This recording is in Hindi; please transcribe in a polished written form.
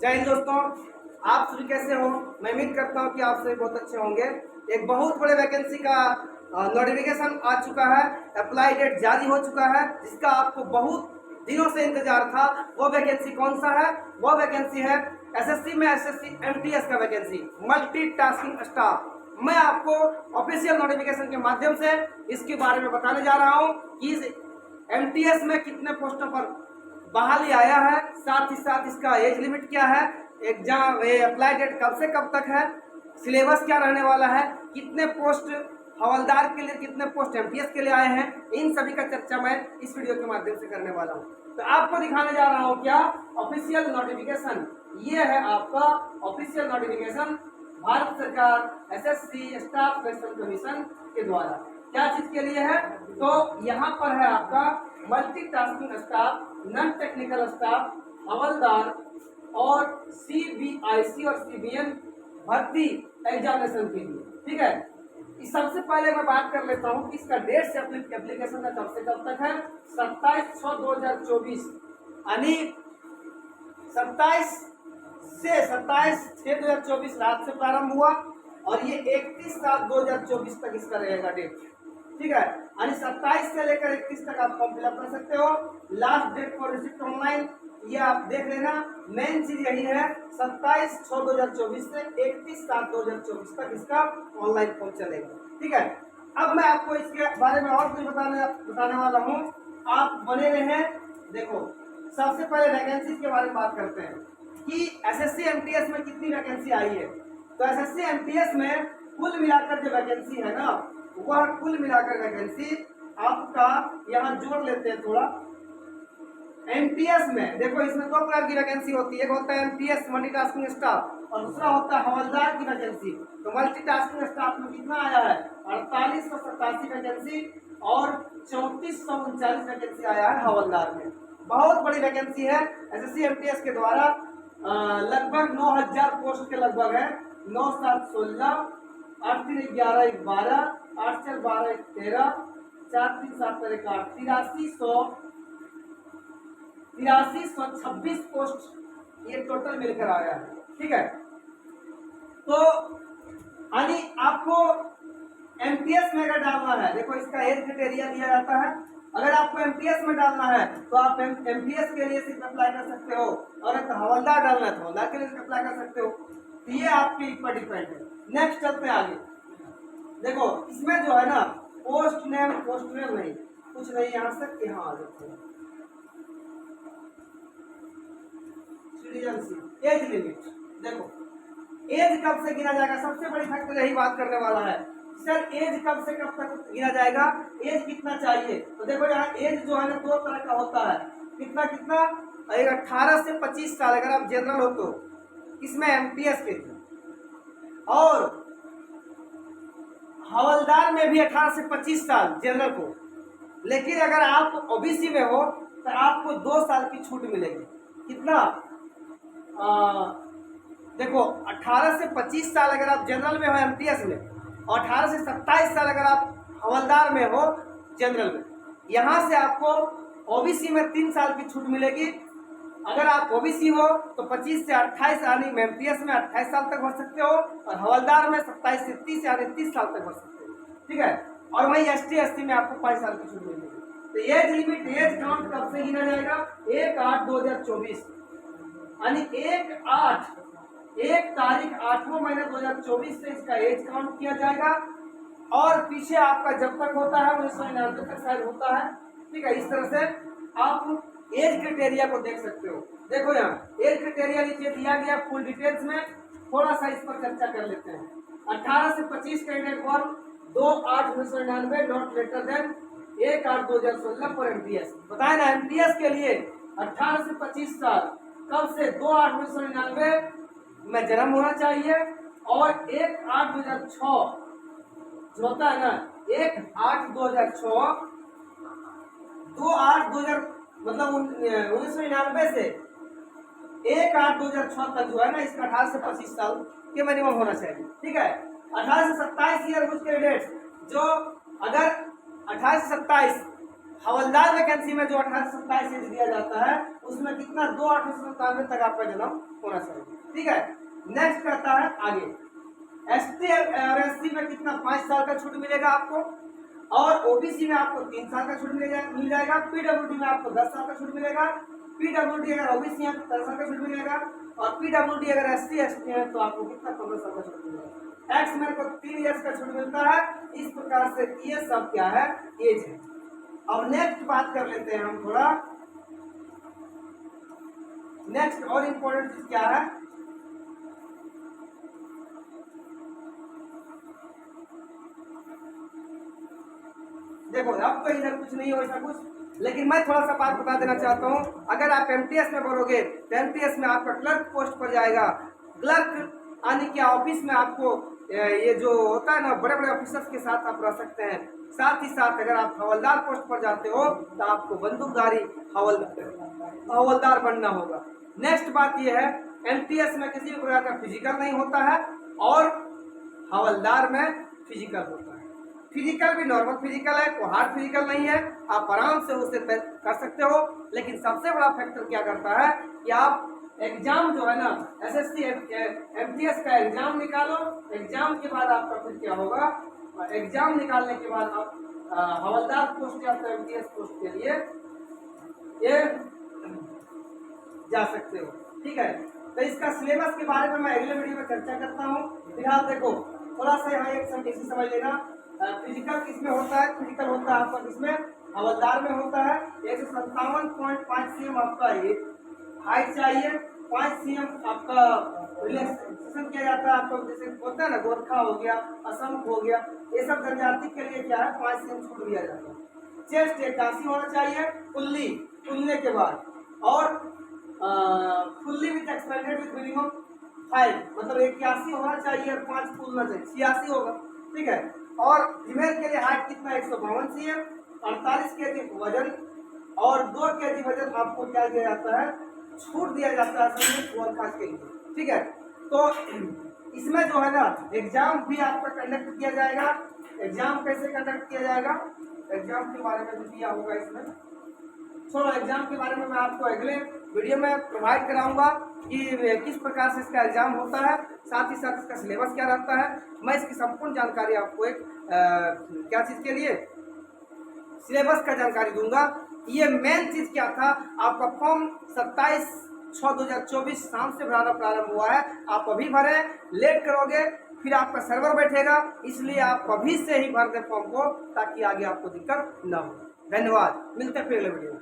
जय हिंद दोस्तों, आप सभी कैसे हो। मैं उम्मीद करता हूं कि आप सभी बहुत अच्छे होंगे। एक बहुत बड़े वैकेंसी का नोटिफिकेशन आ चुका है, अप्लाई डेट जारी हो चुका है, जिसका आपको बहुत दिनों से इंतजार था। वो वैकेंसी कौन सा है? वो वैकेंसी है एसएससी में एसएससी एमटीएस का वैकेंसी, मल्टीटास्किंग स्टाफ। मैं आपको ऑफिशियल नोटिफिकेशन के माध्यम से इसके बारे में बताने जा रहा हूँ कि इस एमटीएस में कितने पोस्टों पर बहाली आया है, साथ ही साथ इसका एज लिमिट क्या है, एग्जाम अप्लाई डेट कब से कब तक है, सिलेबस क्या रहने वाला है, कितने पोस्ट हवलदार के लिए, कितने पोस्ट एमटीएस के लिए आए हैं, इन सभी का चर्चा मैं इस वीडियो के माध्यम से करने वाला हूं। तो आपको दिखाने जा रहा हूं क्या ऑफिशियल नोटिफिकेशन। ये है आपका ऑफिशियल नोटिफिकेशन भारत सरकार एसएससी स्टाफ सिलेक्शन कमीशन के द्वारा। क्या चीज के लिए है? तो यहाँ पर है आपका multitasking staff, non technical staff, हवलदार और सीबीआईसी और सीबीएन भर्ती एग्जामिनेशन के लिए। ठीक है, इस सबसे पहले मैं बात कर लेता हूँ कि इसका डेट से एप्लीकेशन का कब से कब तक है। 27/6/2024 यानी 27/6/2024 रात से प्रारंभ हुआ और ये 31/7/2024 तक इसका रहेगा डेट। ठीक है, यानी 27 से लेकर 31 तक आप फॉर्म फिलअप कर सकते हो। Last date for receipt online ये आप देख लेना, मेन चीज यही है 27/6/2024 से 31/7/2024 तक इसका ऑनलाइन फॉर्म चलेगा। ठीक है, अब मैं आपको इसके बारे में और कुछ बताने वाला हूँ, आप बने रहे। देखो, सबसे पहले वैकेंसी के बारे में बात करते हैं कि एसएससी एमटीएस में कितनी वैकेंसी आई है। तो एसएससी एमटीएस में कुल मिलाकर जो वैकेंसी है ना, वह कुल मिलाकर वैकेंसी आपका यहाँ जोड़ लेते हैं थोड़ा। एमटीएस में देखो, इसमें दो प्रकार की वैकेंसी होती है, एक होता है एमटीएस मल्टीटास्किंग स्टाफ और दूसरा होता है हवलदार की वैकेंसी। तो मल्टीटास्किंग स्टाफ में कितना आया है? 4887 वैकेंसी और 3439 वैकेंसी आया है हवलदार में। बहुत बड़ी वैकेंसी है एसएससी एमटीएस के द्वारा। लगभग 9000 पोस्ट के लगभग है। 9 7 16, 8 3 11 12, 8 4 12 13, 4 3 7 8, 8326 पोस्ट ये टोटल मिलकर आया है। ठीक है, तो यानी आपको एमटीएस में अगर डालना है, देखो इसका एज क्राइटेरिया दिया जाता है। अगर आपको एमटीएस में डालना है तो आप एमटीएस के लिए सिर्फ अप्लाई कर सकते हो, और अगर हवलदार डालना है तो हवलदार के लिए सिर्फ अप्लाई कर सकते हो। तो ये आपके ऊपर डिपेंड है। नेक्स्ट चलते हैं आगे। देखो, इसमें जो है ना पोस्ट नेम नहीं, कुछ नहीं, यहाँ से यहाँ आ जाते हैं। सिटीजनशिप, एज लिमिट, देखो एज कब से गिना जाएगा, सबसे बड़ी फैक्टर यही बात करने वाला है। सर एज कब से कब तक गिना जाएगा, एज कितना चाहिए? तो देखो यहाँ एज जो है ना दो तरह का होता है। कितना कितना? 18 से 25 साल अगर आप जनरल हो तो, इसमें एमटीएस के लिए, और हवलदार में भी 18 से 25 साल जनरल को। लेकिन अगर आप ओबीसी में हो तो आपको 2 साल की छूट मिलेगी। कितना? देखो 18 से 25 साल अगर आप जनरल में हो एमटीएस में, और 18 से 27 साल अगर आप हवलदार में हो जनरल में। यहाँ से आपको ओबीसी में 3 साल की छूट मिलेगी। अगर आप ओबीसी हो तो 25 से 28 यानी एमटीएस में 28 साल तक भर सकते हो, और हवलदार में 27 से 30 यानी 30 साल तक भर सकते हो। ठीक है, और वहीं एसटी एससी में आपको 5 साल की छूट मिलेगी। तो एज लिमिट, एज काउंट कब से गिना जाएगा? 1/8/2024 यानी 1 तारीख 8वां महीना 2024 से इसका एज काउंट किया जाएगा। और पीछे आपका जब तक होता है 1999 तक शायद होता है। ठीक है, इस तरह से आप एज क्राइटेरिया को देख सकते हो। देखो यहाँ एज क्राइटेरिया नीचे दिया गया फुल डिटेल्स में, थोड़ा सा इस पर चर्चा कर लेते हैं। 18 से 25 candidate form 2/8/1999 not later than 1/8/2016 पर एमटीएस। बताए ना, एमटीएस के लिए 18 से 25 साल कब से 2/8/1999 में जन्म होना चाहिए, और 1/8/2006 जो होता है ना, 1/8/2006, 2/8/2000 मतलब 1999 से 1/8/2006 तक जो है ना, इसका 18 से 25 साल के मिनिमम होना चाहिए। ठीक है, 18 से 27 ईयर कुछ कैंडिडेट्स जो अगर 18 से 27 हवलदार वैकेंसी में जो 1827 एज दिया जाता है उसमें कितना 2/897 तक आपका जन्म होना चाहिए। ठीक है, नेक्स्ट करता है आगे एसटी और एससी में कितना 5 साल का छूट मिलेगा आपको, और ओबीसी में आपको 3 साल का छूट मिल जाएगा। पीडब्ल्यूडी में आपको 10 साल का छूट मिलेगा। पीडब्ल्यूडी अगर ओबीसी है तो 10 साल का छूट मिलेगा, और पीडब्ल्यूडी अगर एससी एसटी है तो आपको कितना 15 साल का छूट मिलेगा। एक्स मैन को 3 इयर्स का छूट मिलता है। इस प्रकार से ये सब क्या है, एज है। अब नेक्स्ट बात कर लेते हैं हम थोड़ा, नेक्स्ट और इम्पोर्टेंट चीज क्या है, देखो अब तो इधर कुछ नहीं हो ऐसा कुछ, लेकिन मैं थोड़ा सा बात बता देना चाहता हूँ। अगर आप एमटीएस में भरोगे तो एमटीएस में आपका क्लर्क पोस्ट पर जाएगा। क्लर्क आने के ऑफिस में आपको ये जो होता है ना, बड़े बड़े ऑफिसर्स के साथ आप रह सकते हैं। साथ ही साथ अगर आप हवलदार पोस्ट पर जाते हो तो आपको बंदूकधारी हवलदार बनना होगा। नेक्स्ट बात यह है, एमटीएस में किसी भी प्रकार का फिजिकल नहीं होता है, और हवलदार में फिजिकल होता है। फिजिकल भी नॉर्मल फिजिकल है, कोई हार्ड फिजिकल नहीं है, आप आराम से उसे कर सकते हो। लेकिन सबसे बड़ा फैक्टर क्या करता है कि आप एग्जाम जो है ना, एसएससी एमटीएस का एग्जाम निकालो। एग्जाम के बाद आपका फिर क्या होगा, एग्जाम निकालने के बाद आप हवलदार पोस्ट या एमटीएस पोस्ट के लिए ये जा सकते हो। ठीक है, तो इसका सिलेबस के बारे में मैं अगले वीडियो में चर्चा करता हूँ। फिलहाल देखो थोड़ा सा यहाँ एक इसी समझ लेना, फिजिकल किसमें होता है, फिजिकल होता है आपका किसमें, हवलदार में होता है। 157.5 cm आपका ये हाइट चाहिए, 5 cm आपका रिलैक्सेशन किया जाता है। आपका जैसे होता है ना, गोरखा हो गया, असम हो गया, ये सब जनजाति के लिए क्या है 5 cm छूट दिया जाता है। चेस्ट 81 होना चाहिए कुल्ली खुलने के बाद, और fully with expanded with minimum 5, मतलब 81 होना चाहिए और 5 फूलना चाहिए, 86 होगा। ठीक है, और फीमेल के लिए हाइट कितना 152 cm, 48 kg वजन और 2 kg वजन आपको क्या दिया जाता है, छूट दिया जाता है गोरखा के लिए। ठीक है, तो इसमें जो है ना एग्जाम भी आपका कंडक्ट किया जाएगा। एग्जाम कैसे कंडक्ट किया जाएगा, एग्जाम के बारे में भी दिया होगा इसमें। छोड़ो, एग्जाम के बारे में मैं आपको अगले वीडियो में प्रोवाइड कराऊंगा कि किस प्रकार से इसका एग्जाम होता है, साथ ही साथ इसका सिलेबस क्या रहता है। मैं इसकी संपूर्ण जानकारी आपको एक क्या चीज़ के लिए, सिलेबस का जानकारी दूंगा। ये मेन चीज़ क्या था, आपका फॉर्म 27/6/2024 शाम से भराना प्रारंभ हुआ है। आप अभी भरें, लेट करोगे फिर आपका सर्वर बैठेगा, इसलिए आप अभी से ही भर दें फॉर्म को, ताकि आगे आपको दिक्कत न हो। धन्यवाद, मिलते हैं फिर अगले वीडियो में।